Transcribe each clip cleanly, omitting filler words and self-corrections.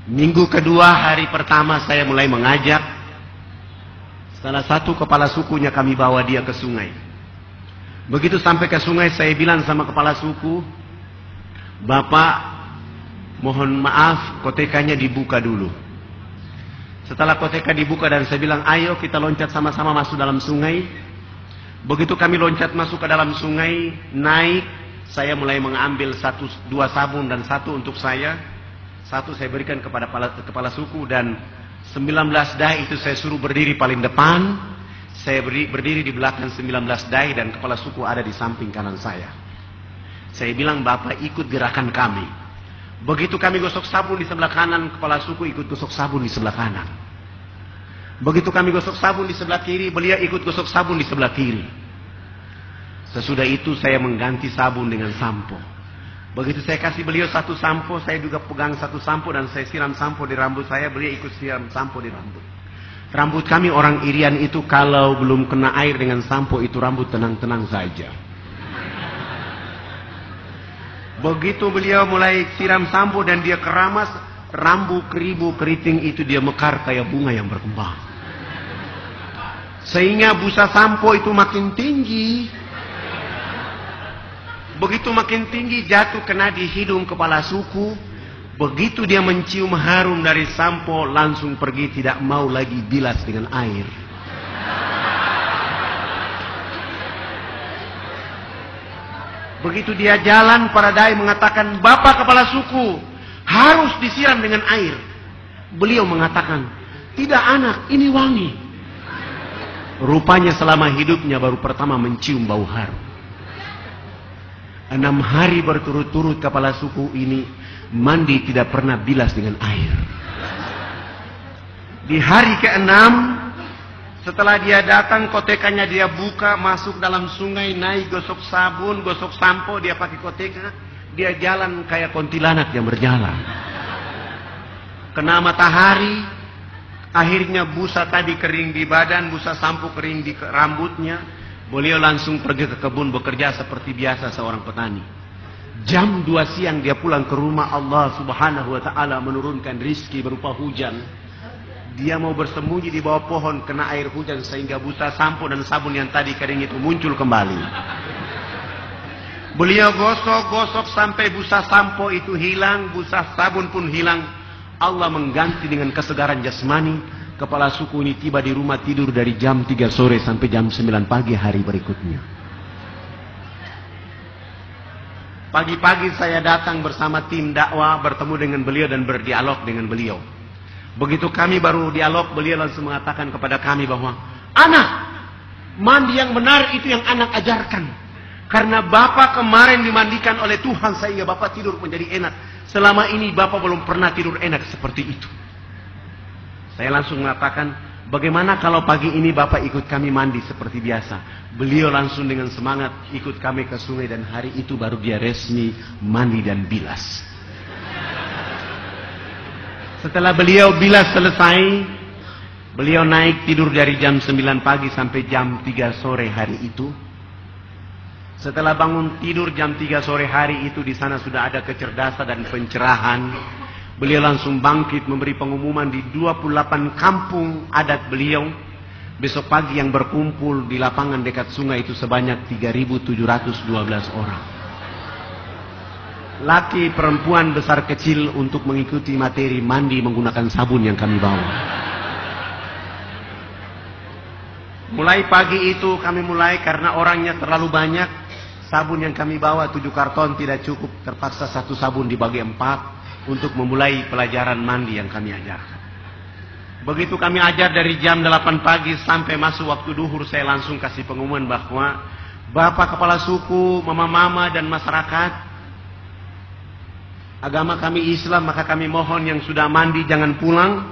Minggu kedua, hari pertama saya mulai mengajak. Salah satu kepala sukunya kami bawa dia ke sungai. Begitu sampai ke sungai, saya bilang sama kepala suku, Bapak, mohon maaf, kotekanya dibuka dulu. Setelah koteka dibuka dan saya bilang, ayo kita loncat sama-sama masuk dalam sungai. Begitu kami loncat masuk ke dalam sungai, naik, saya mulai mengambil dua sabun dan satu untuk saya. Satu saya berikan kepada kepala suku dan 19 dai itu saya suruh berdiri paling depan. Saya berdiri di belakang 19 dai dan kepala suku ada di samping kanan saya. Saya bilang, Bapak ikut gerakan kami. Begitu kami gosok sabun di sebelah kanan, kepala suku ikut gosok sabun di sebelah kanan. Begitu kami gosok sabun di sebelah kiri, beliau ikut gosok sabun di sebelah kiri. Sesudah itu saya mengganti sabun dengan sampo. Begitu saya kasih beliau satu sampo, saya juga pegang satu sampo dan saya siram sampo di rambut saya, beliau ikut siram sampo di rambut. Rambut kami orang Irian itu kalau belum kena air dengan sampo itu rambut tenang-tenang saja. Begitu beliau mulai siram sampo dan dia keramas, rambut keribu keriting itu dia mekar kayak bunga yang berkembang. Sehingga busa sampo itu makin tinggi. Begitu makin tinggi jatuh kena di hidung kepala suku. Begitu dia mencium harum dari sampo langsung pergi, tidak mau lagi bilas dengan air. Begitu dia jalan, para dai mengatakan, Bapak kepala suku harus disiram dengan air. Beliau mengatakan, tidak anak, ini wangi. Rupanya selama hidupnya baru pertama mencium bau harum. 6 hari berturut-turut kepala suku ini mandi tidak pernah bilas dengan air. Di hari ke-6 setelah dia datang, kotekanya dia buka, masuk dalam sungai, naik gosok sabun, gosok sampo, dia pakai koteka, dia jalan kayak kuntilanak yang berjalan. Kena matahari, akhirnya busa tadi kering di badan, busa sampo kering di rambutnya. Beliau langsung pergi ke kebun bekerja seperti biasa seorang petani. Jam 2 siang dia pulang ke rumah, Allah subhanahu wa ta'ala menurunkan rizki berupa hujan. Dia mau bersembunyi di bawah pohon, kena air hujan sehingga busa sampo dan sabun yang tadi kering itu muncul kembali. Beliau gosok-gosok sampai busa sampo itu hilang, busa sabun pun hilang. Allah mengganti dengan kesegaran jasmani. Kepala suku ini tiba di rumah tidur dari jam 3 sore sampai jam 9 pagi hari berikutnya. Pagi-pagi saya datang bersama tim dakwah, bertemu dengan beliau dan berdialog dengan beliau. Begitu kami baru dialog, beliau langsung mengatakan kepada kami bahwa, anak, mandi yang benar itu yang anak ajarkan. Karena Bapak kemarin dimandikan oleh Tuhan sehingga Bapak tidur menjadi enak. Selama ini Bapak belum pernah tidur enak seperti itu. Saya langsung mengatakan, bagaimana kalau pagi ini Bapak ikut kami mandi seperti biasa? Beliau langsung dengan semangat ikut kami ke sungai dan hari itu baru dia resmi mandi dan bilas. Setelah beliau bilas selesai, beliau naik tidur dari jam 9 pagi sampai jam 3 sore hari itu. Setelah bangun tidur jam 3 sore hari itu, di sana sudah ada kecerdasan dan pencerahan. Beliau langsung bangkit memberi pengumuman di 28 kampung adat beliau. Besok pagi yang berkumpul di lapangan dekat sungai itu sebanyak 3.712 orang. Laki, perempuan, besar kecil untuk mengikuti materi mandi menggunakan sabun yang kami bawa. Mulai pagi itu kami mulai karena orangnya terlalu banyak. Sabun yang kami bawa 7 karton tidak cukup. Terpaksa satu sabun dibagi 4. Untuk memulai pelajaran mandi yang kami ajarkan. Begitu kami ajar dari jam 8 pagi sampai masuk waktu duhur, saya langsung kasih pengumuman bahwa Bapak kepala suku, mama-mama dan masyarakat, agama kami Islam, maka kami mohon yang sudah mandi jangan pulang,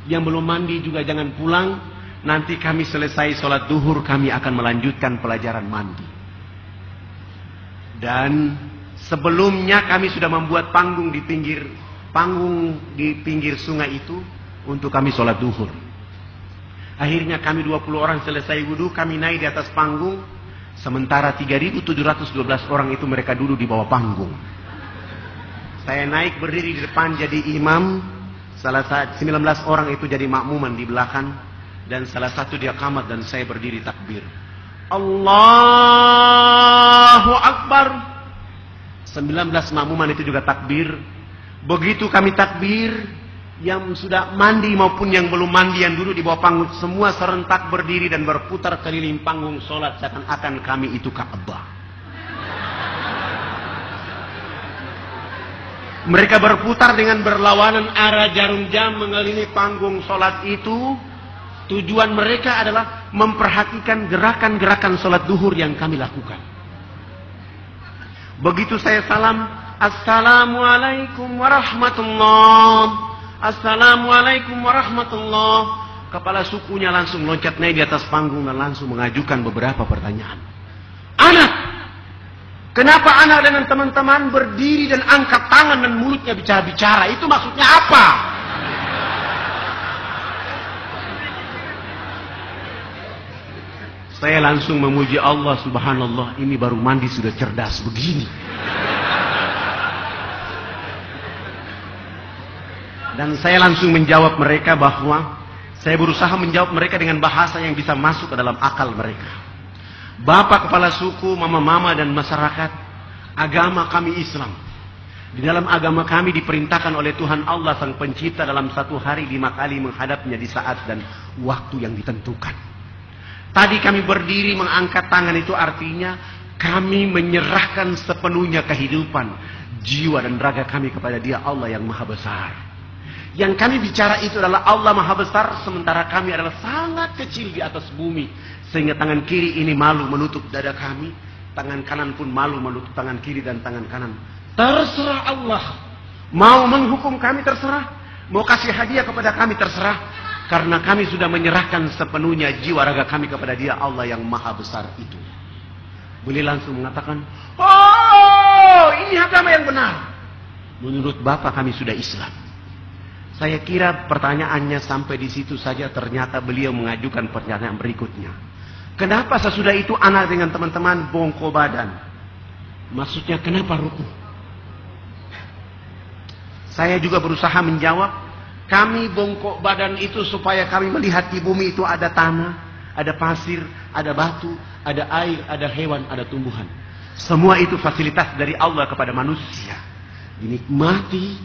yang belum mandi juga jangan pulang. Nanti kami selesai sholat duhur, kami akan melanjutkan pelajaran mandi. Dan sebelumnya kami sudah membuat panggung di pinggir sungai itu untuk kami sholat duhur. Akhirnya kami 20 orang selesai wudhu, kami naik di atas panggung. Sementara 3.712 orang itu mereka duduk di bawah panggung. Saya naik berdiri di depan jadi imam. 19 orang itu jadi makmuman di belakang, dan salah satu dia qamat dan saya berdiri takbir. Allahu Akbar. 19 makmuman itu juga takbir. Begitu kami takbir, yang sudah mandi maupun yang belum mandi yang duduk di bawah panggung semua serentak berdiri dan berputar keliling panggung sholat seakan-akan kami itu Ka'bah. Mereka berputar dengan berlawanan arah jarum jam mengelilingi panggung sholat itu. Tujuan mereka adalah memperhatikan gerakan-gerakan sholat duhur yang kami lakukan. Begitu saya salam, Assalamualaikum warahmatullahi. Assalamualaikum warahmatullahi. Kepala sukunya langsung loncat naik di atas panggung dan langsung mengajukan beberapa pertanyaan. Anak, kenapa anak dengan teman-teman berdiri dan angkat tangan dan mulutnya bicara-bicara? Itu maksudnya apa? Saya langsung memuji Allah, subhanallah, ini baru mandi sudah cerdas begini. Dan saya langsung menjawab mereka bahwa saya berusaha menjawab mereka dengan bahasa yang bisa masuk ke dalam akal mereka. Bapak kepala suku, mama-mama dan masyarakat, agama kami Islam. Di dalam agama kami diperintahkan oleh Tuhan Allah Sang Pencipta dalam satu hari 5 kali menghadapnya di saat dan waktu yang ditentukan. Tadi kami berdiri mengangkat tangan itu artinya kami menyerahkan sepenuhnya kehidupan, jiwa dan raga kami kepada Dia Allah yang Maha Besar. Yang kami bicara itu adalah Allah Maha Besar, sementara kami adalah sangat kecil di atas bumi. Sehingga tangan kiri ini malu menutup dada kami, tangan kanan pun malu menutup tangan kiri dan tangan kanan. Terserah Allah. Mau menghukum kami terserah, mau kasih hadiah kepada kami terserah. Karena kami sudah menyerahkan sepenuhnya jiwa raga kami kepada Dia Allah yang Maha Besar itu. Beliau langsung mengatakan, oh ini agama yang benar. Menurut Bapak kami sudah Islam. Saya kira pertanyaannya sampai di situ saja, ternyata beliau mengajukan pertanyaan berikutnya. Kenapa sesudah itu anak dengan teman-teman bongkok badan? Maksudnya kenapa ruku? Saya juga berusaha menjawab, kami bongkok badan itu supaya kami melihat di bumi itu ada tanah, ada pasir, ada batu, ada air, ada hewan, ada tumbuhan. Semua itu fasilitas dari Allah kepada manusia. Dinikmati,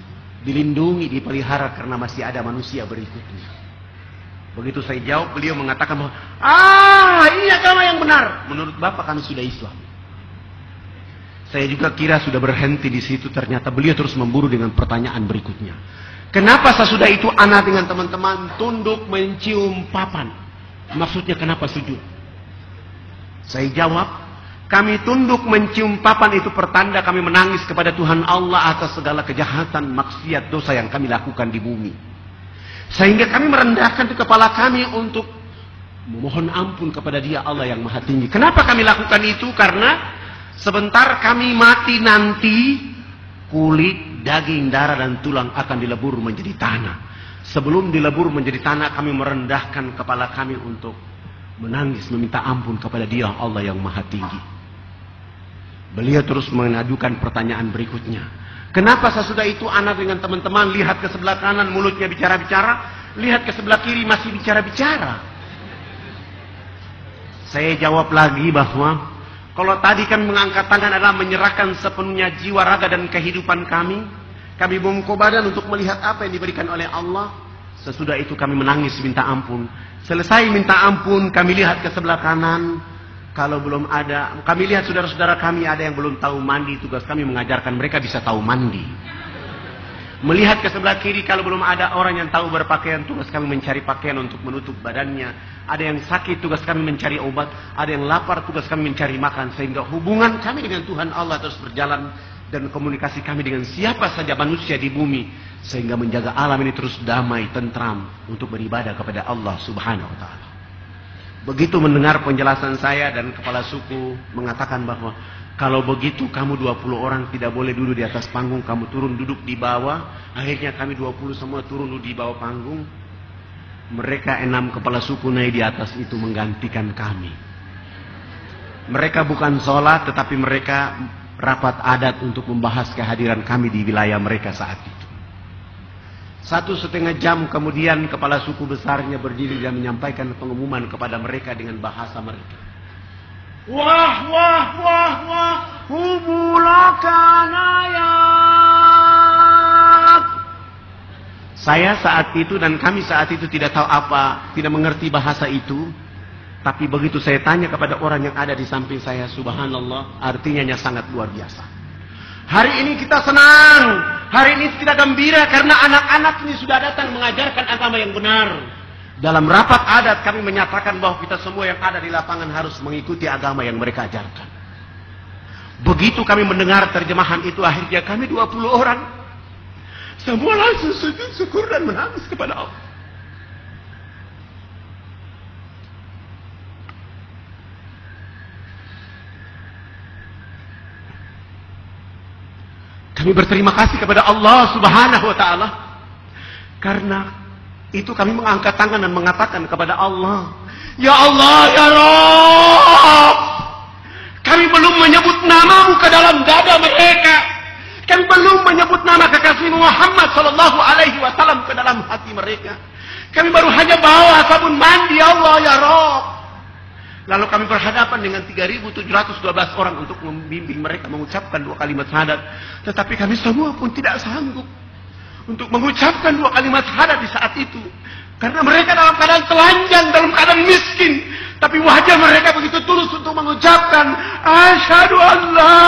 dilindungi, dipelihara karena masih ada manusia berikutnya. Begitu saya jawab, beliau mengatakan bahwa, ini agama yang benar. Menurut Bapak kami sudah Islam. Saya juga kira sudah berhenti di situ, ternyata beliau terus memburu dengan pertanyaan berikutnya. Kenapa sesudah itu anak dengan teman-teman tunduk mencium papan? Maksudnya kenapa sujud? Saya jawab, kami tunduk mencium papan itu pertanda kami menangis kepada Tuhan Allah atas segala kejahatan, maksiat, dosa yang kami lakukan di bumi. Sehingga kami merendahkan kepala kami untuk memohon ampun kepada Dia Allah yang Maha Tinggi. Kenapa kami lakukan itu? Karena sebentar kami mati nanti, kulit, daging, darah dan tulang akan dilebur menjadi tanah. Sebelum dilebur menjadi tanah, kami merendahkan kepala kami untuk menangis, meminta ampun kepada Dia Allah yang Maha Tinggi. Beliau terus mengajukan pertanyaan berikutnya. Kenapa sesudah itu anak dengan teman-teman lihat ke sebelah kanan mulutnya bicara-bicara, lihat ke sebelah kiri masih bicara-bicara? Saya jawab lagi bahwa kalau tadi kami mengangkat tangan adalah menyerahkan sepenuhnya jiwa, raga dan kehidupan kami. Kami bongkok badan untuk melihat apa yang diberikan oleh Allah. Sesudah itu kami menangis minta ampun. Selesai minta ampun, kami lihat ke sebelah kanan. Kalau belum ada, kami lihat saudara-saudara kami ada yang belum tahu mandi. Tugas kami mengajarkan mereka bisa tahu mandi. Melihat ke sebelah kiri, kalau belum ada orang yang tahu berpakaian, tugas kami mencari pakaian untuk menutup badannya. Ada yang sakit, tugas kami mencari obat. Ada yang lapar, tugas kami mencari makan. Sehingga hubungan kami dengan Tuhan Allah terus berjalan. Dan komunikasi kami dengan siapa saja manusia di bumi. Sehingga menjaga alam ini terus damai, tentram. Untuk beribadah kepada Allah Subhanahu Wa Ta'ala. Begitu mendengar penjelasan saya dan kepala suku mengatakan bahwa kalau begitu kamu 20 orang tidak boleh duduk di atas panggung, kamu turun duduk di bawah. Akhirnya kami 20 semua turun duduk di bawah panggung. Mereka 6 kepala suku naik di atas itu menggantikan kami. Mereka bukan sholat, tetapi mereka rapat adat untuk membahas kehadiran kami di wilayah mereka saat itu. 1,5 jam kemudian kepala suku besarnya berdiri dan menyampaikan pengumuman kepada mereka dengan bahasa mereka. Wah, wah, wah, wah, hubulakanayat. Saya saat itu dan kami saat itu tidak tahu apa, tidak mengerti bahasa itu. Tapi begitu saya tanya kepada orang yang ada di samping saya, subhanallah, artinya sangat luar biasa. Hari ini kita senang, hari ini kita gembira karena anak-anak ini sudah datang mengajarkan agama yang benar. Dalam rapat adat kami menyatakan bahwa kita semua yang ada di lapangan harus mengikuti agama yang mereka ajarkan. Begitu kami mendengar terjemahan itu, akhirnya kami 20 orang semua langsung sujud syukur dan menangis kepada Allah. Kami berterima kasih kepada Allah Subhanahu wa ta'ala. Karena itu kami mengangkat tangan dan mengatakan kepada Allah, Ya Allah, Ya Rabb, kami belum menyebut namamu ke dalam dada mereka. Kami belum menyebut nama kekasih Muhammad sallallahu alaihi wasallam ke dalam hati mereka. Kami baru hanya bawa sabun mandi, Ya Allah, Ya Rabb. Lalu kami berhadapan dengan 3.712 orang untuk membimbing mereka mengucapkan 2 kalimat syahadat. Tetapi kami semua pun tidak sanggup untuk mengucapkan 2 kalimat syahadat di saat itu. Karena mereka dalam keadaan telanjang, dalam keadaan miskin. Tapi wajah mereka begitu tulus untuk mengucapkan Asyhadu an la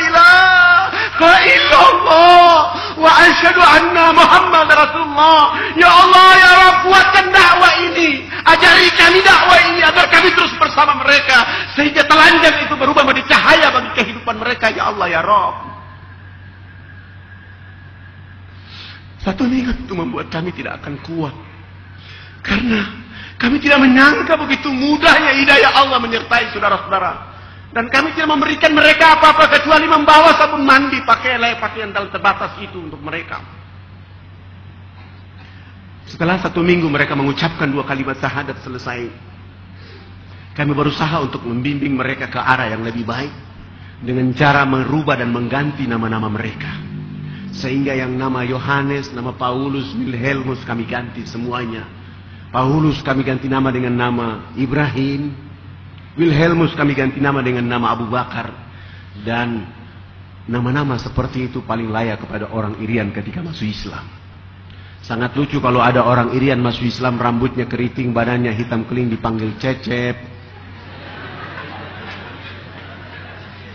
ilaha illallah wa asyhadu anna Muhammad Rasulullah. Ya Allah, Ya Rabb, kuatkan dakwah ini. Ajari kami dakwah ini agar kami terus bersama mereka. Sehingga telanjang itu berubah menjadi cahaya bagi kehidupan mereka. Ya Allah, Ya Rabb. Satu niat itu membuat kami tidak akan kuat. Karena kami tidak menyangka begitu mudahnya hidayah Allah menyertai saudara-saudara. Dan kami tidak memberikan mereka apa-apa kecuali membawa sabun mandi, pakaian terbatas itu untuk mereka. Setelah 1 minggu mereka mengucapkan 2 kalimat syahadat selesai. Kami berusaha untuk membimbing mereka ke arah yang lebih baik. Dengan cara merubah dan mengganti nama-nama mereka. Sehingga yang nama Yohanes, nama Paulus, Wilhelmus kami ganti semuanya. Paulus kami ganti nama dengan nama Ibrahim. Wilhelmus kami ganti nama dengan nama Abu Bakar. Dan nama-nama seperti itu paling layak kepada orang Irian ketika masuk Islam. Sangat lucu kalau ada orang Irian masuk Islam, rambutnya keriting, badannya hitam keling, dipanggil Cecep.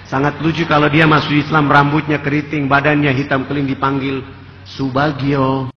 Sangat lucu kalau dia masuk Islam, rambutnya keriting, badannya hitam keling, dipanggil Subagio.